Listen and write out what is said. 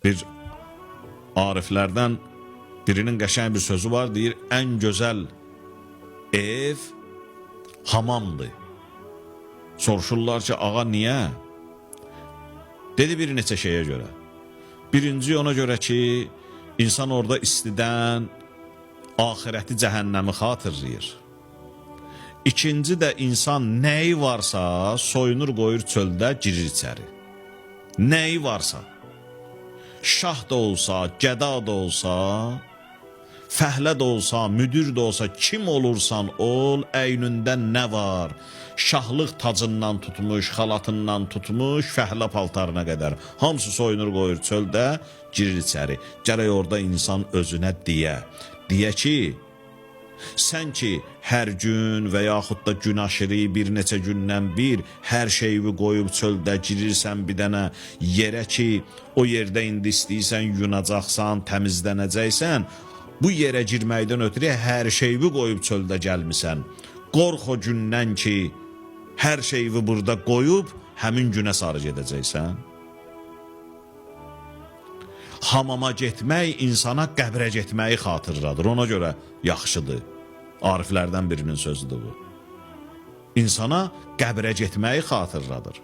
Bir ariflərdən birinin qəşəng bir sözü var, deyir, ən gözəl ev hamamdır. Soruşurlar ki, ağa niyə? Dedi bir neçə şeyə görə. Birinci ona görə ki, insan orada istidən ahirəti, cəhənnəmi xatırlayır. İkinci də insan nəyi varsa soyunur qoyur çöldə, girir içəri. Nəyi varsa. Şah da olsa, gəda da olsa, fəhlə də olsa, müdür də olsa, kim olursan ol, əynündə nə var? Şahlıq tacından tutmuş, xalatından tutmuş, fəhlə paltarına qədər. Hamısı soyunur qoyur çöldə, girir içəri. Gərək orada insan özünə deyə ki, sən ki, hər gün və yaxud da gün aşırı bir neçə gündən bir hər şeyi qoyub çöldə girirsən bir dənə yerə ki, o yerdə indi istəyirsən yunacaqsan, təmizlənəcəksən, bu yerə girməkdən ötürü hər şeyi qoyub çöldə gəlmisən. Qorx o gündən ki, hər şeyi burada qoyub həmin günə sarı gedəcəksən. Hamama getmək insana qəbrə getməyi xatırladır. Ona görə yaxşıdır. Ariflərdən birinin sözüdür bu. İnsana qəbrə getməyi xatırladır.